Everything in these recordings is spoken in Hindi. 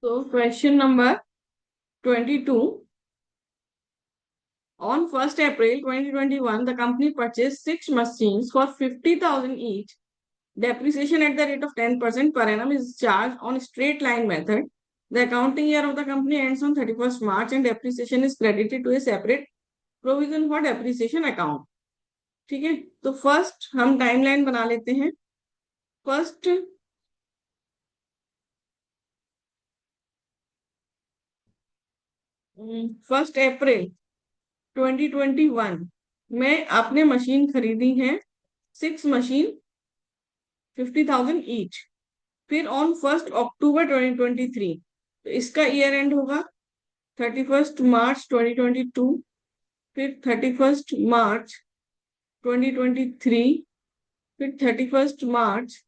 So question number 22. On 1st April 2021, the company purchased 6 machines for 50,000 each. Depreciation at the rate of 10% per annum is charged on straight line method. The accounting year of the company ends on 31st March and depreciation is credited to a separate provision for depreciation account. ठीक है, तो फर्स्ट हम टाइमलाइन बना लेते हैं. फर्स्ट 1 अप्रैल 2021 में आपने मशीन खरीदी है, 6 मशीन 50,000 ईच. फिर ऑन 1 अक्टूबर 2023, तो इसका ईयर एंड होगा 31 मार्च 2022, फिर 31 मार्च 2023, फिर 31 मार्च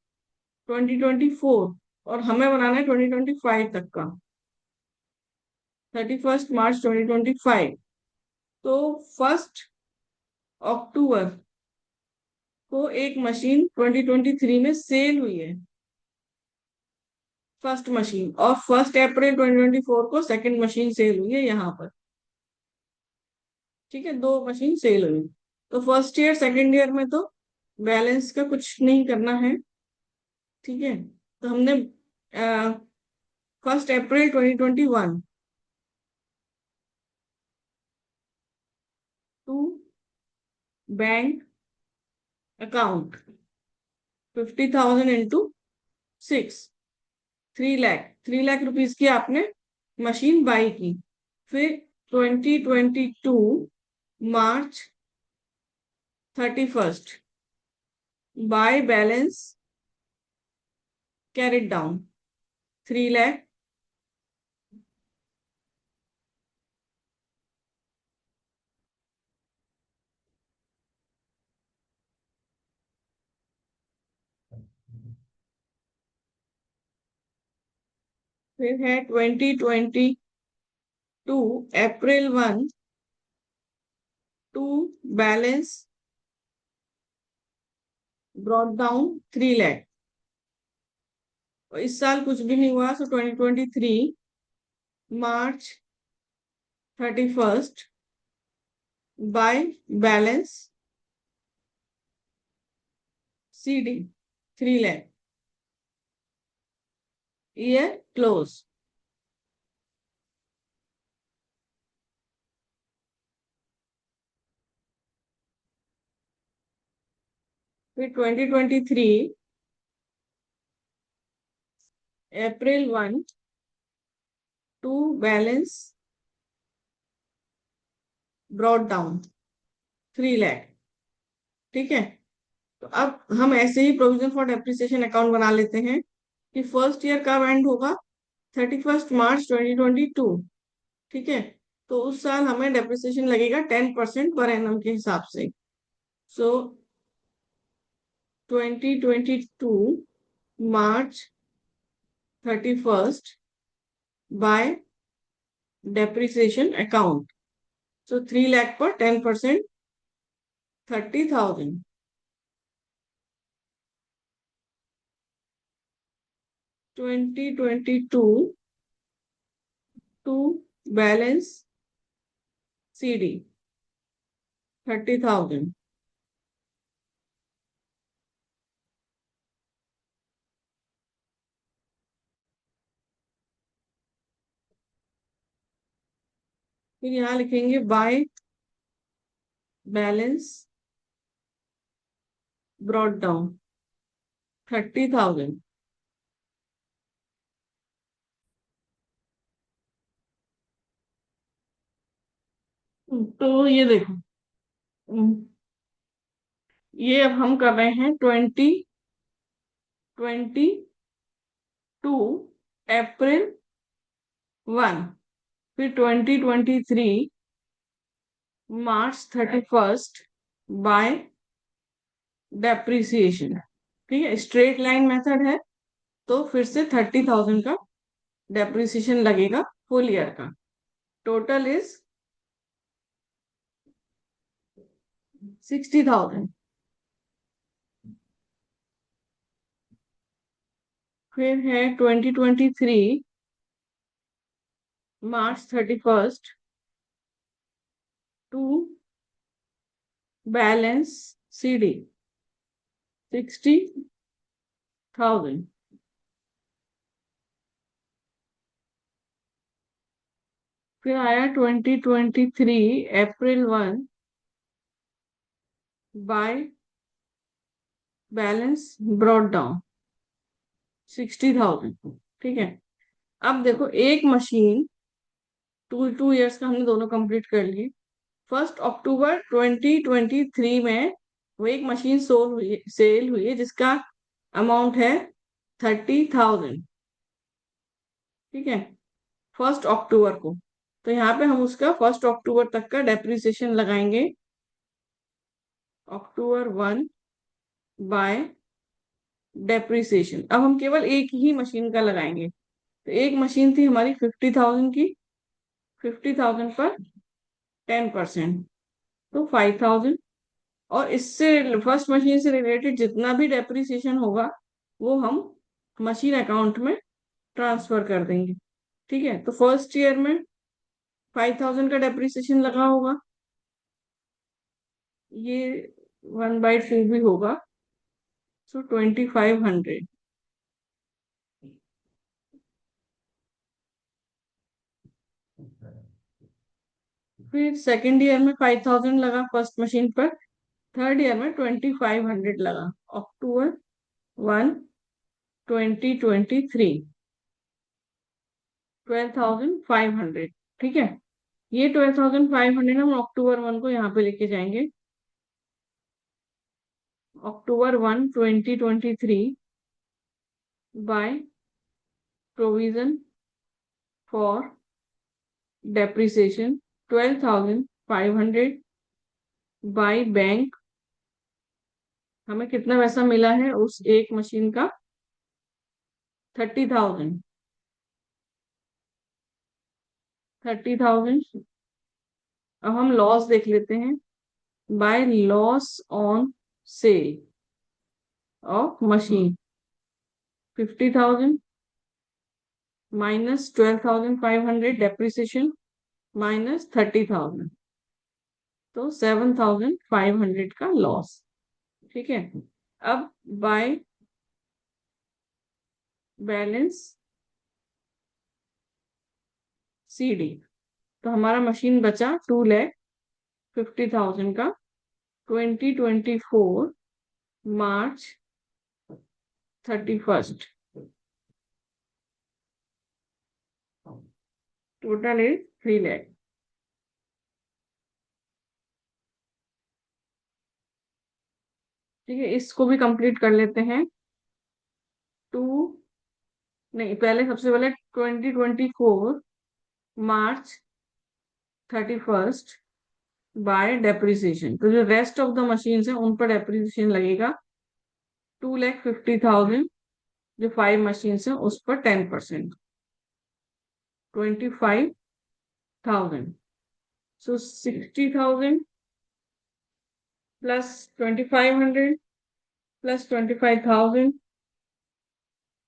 2024, और हमें बनाना है 2025 तक का. 31 मार्च 2025. तो 1 अक्टूबर को एक मशीन 2023 में सेल हुई है, फर्स्ट मशीन, और 1 अप्रैल 2024 को सेकंड मशीन सेल हुई है यहाँ पर. ठीक है, 2 मशीन सेल हुई. तो फर्स्ट ईयर सेकंड ईयर में तो बैलेंस का कुछ नहीं करना है. ठीक है, तो हमने 1 April 2021 to bank account 50,000 into 6, 3 lakh, 3 lakh rupees की आपने मशीन बाई की. फिर 2022 March 31 by balance carried down 3 lakh. फिर है 2022 April 1 to balance brought down 3 lakh. और इस साल कुछ भी नहीं हुआ, so 2023 March 31 by balance CD 3 lakh. Year close. फिर 2023 April 1 to balance brought down 3 lakh. ठीक है, तो अब हम ऐसे ही प्रोविजन फॉर डेप्रिसिएशन अकाउंट बना लेते हैं कि फर्स्ट ईयर कब एंड होगा, 31 मार्च 2022. ठीक है, तो उस साल हमें डेप्रिसिएशन लगेगा 10% पर एनम के हिसाब से. सो 2022 मार्च 31 बाय डेप्रिसिएशन अकाउंट. सो 3 लाख पर 10%, 30,000. 2022 टू बैलेंस सीडी 30,000. फिर यहाँ लिखेंगे बाय बैलेंस ब्रॉट डाउन 30,000. तो ये देखो, ये अब हम कर रहे हैं 2022 अप्रैल 1, फिर 2023 मार्च 31 बाय डेप्रिसिएशन. ठीक है, स्ट्रेट लाइन मेथड है, तो फिर से 30,000 का डेप्रिसिएशन लगेगा फुल ईयर का. Total is 60,000. फिर है 2023 March 31st to balance CD 60,000. फिर आया 2023 April 1 by balance brought down 60,000। ठीक है। अब देखो एक मशीन 2 2 इयर्स का हमने दोनों कंप्लीट कर लिए। 1 अक्टूबर 2023 में वो एक मशीन सेल हुई है जिसका अमाउंट है 30,000। ठीक है, 1 अक्टूबर को। तो यहाँ पे हम उसका 1 अक्टूबर तक का डेप्रिसिएशन लगाएंगे। October 1 bye depreciation. अब हम केवल एक ही मशीन का लगाएंगे। तो एक मशीन थी हमारी 50,000 की, 50,000 पर 10%, तो 5,000। और इससे फर्स्ट मशीन से रिलेटेड जितना भी डेप्रिसिएशन होगा वो हम मशीन अकाउंट में ट्रांसफर कर देंगे। ठीक है, तो फर्स्ट ईयर में 5,000 का डेप्रिसिएशन लगा होगा, ये 1/2 भी होगा, सो 2,500। फिर सेकेंड ईयर में 5,000 लगा फर्स्ट मशीन पर, थर्ड ईयर में 2,500 लगा। October 1 2023 12,500। ठीक है, ये 12,500 हम October 1 को यहाँ पे लेके जाएंगे। October 1 2023 by provision for depreciation 12,500 by bank. हमें कितना पैसा मिला है उस एक मशीन का? 30,000। 30,000। अब हम लॉस देख लेते हैं। Bye loss on sale of machine 50,000 minus 12,500 depreciation minus 30,000, तो 7,500 का लॉस। ठीक है, अब बाय बैलेंस CD, तो हमारा मशीन बचा 2,50,000 का 2024 मार्च 31st। Total is 3 lakh. ठीक है, इसको भी कंप्लीट कर लेते हैं। टू नहीं, पहले सबसे पहले 2024 मार्च 31st बाय डेप्रिसिएशन, तो जो रेस्ट ऑफ द मशीन है उन पर डेप्रिसिएशन लगेगा 2,50,000। जो 5 मशीन है उस पर 10%, 25,000। सो 60,000 प्लस 2,500 प्लस 25,000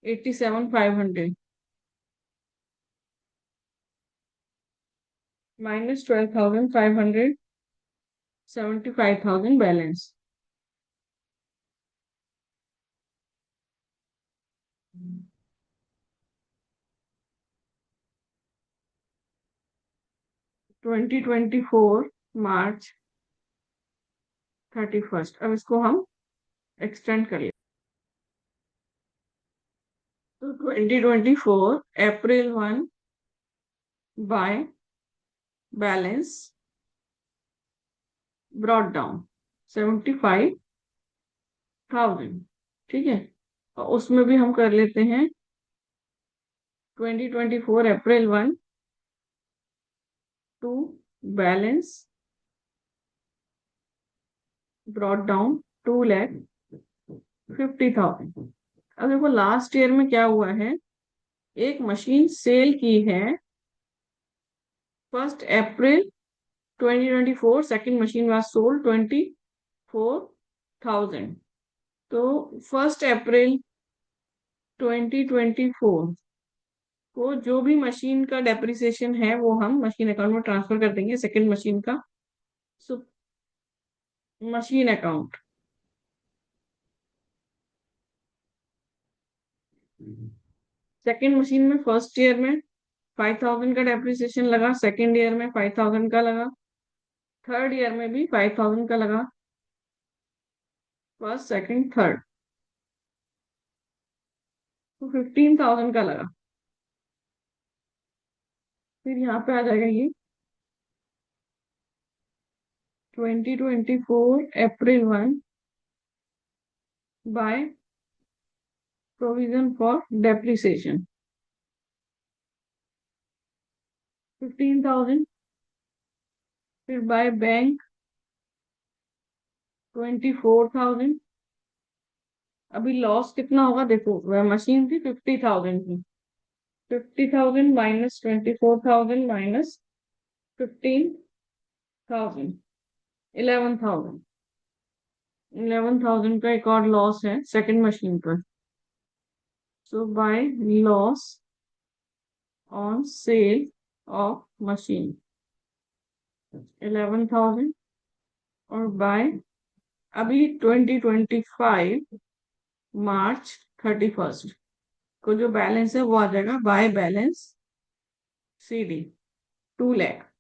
87,500 माइनस 12,500 75,000 बैलेंस। 2024 मार्च 31st। अब इसको हम एक्सटेंड कर लेते। तो 2024 April 1 by balance brought down 75,000। ठीक है, और उसमें भी हम कर लेते हैं 2024 April 1 to balance brought down 2,50,000। अब देखो लास्ट ईयर में क्या हुआ है, एक मशीन सेल की है 1 अप्रैल 2024, सेकेंड मशीन वाज सोल्ड 24,000। तो 1 अप्रैल 2024 को जो भी मशीन का डेप्रिसिएशन है वो हम मशीन अकाउंट में ट्रांसफर कर देंगे, सेकंड मशीन का। So machine account, second machine में फर्स्ट ईयर में 5,000 का डेप्रिसिएशन लगा, सेकंड ईयर में 5,000 का लगा, थर्ड ईयर में भी 5,000 का लगा, फर्स्ट सेकंड थर्ड, तो 15,000 का लगा। फिर यहाँ पे आ जाएगा ये 2024 April 1 by provision for depreciation 15,000, फिर बाय बैंक 24,000। अभी लॉस कितना होगा देखो, वह मशीन थी 50,000 की, 50,000 माइनस 24,000 माइनस 15,000, 11,000, 11,000 का एक और लॉस है सेकंड मशीन पर। So by loss on sale of machine 11,000, और बाय अभी 2025 March 31 को जो बैलेंस है वो आ जाएगा बाय बैलेंस CD 2 लाख।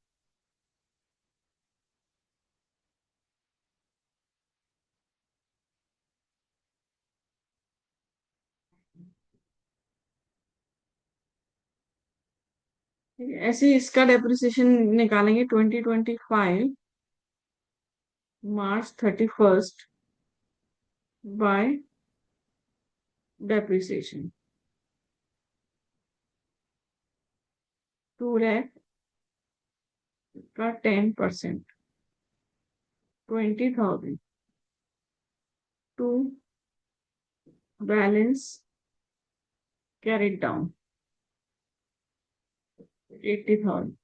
ऐसे इसका डेप्रिसिएशन निकालेंगे 2025 March 31 बाय डेप्रिसिएशन 2 लाख का 10%, 20,000 टू बैलेंस कैरिड डाउन 80,000।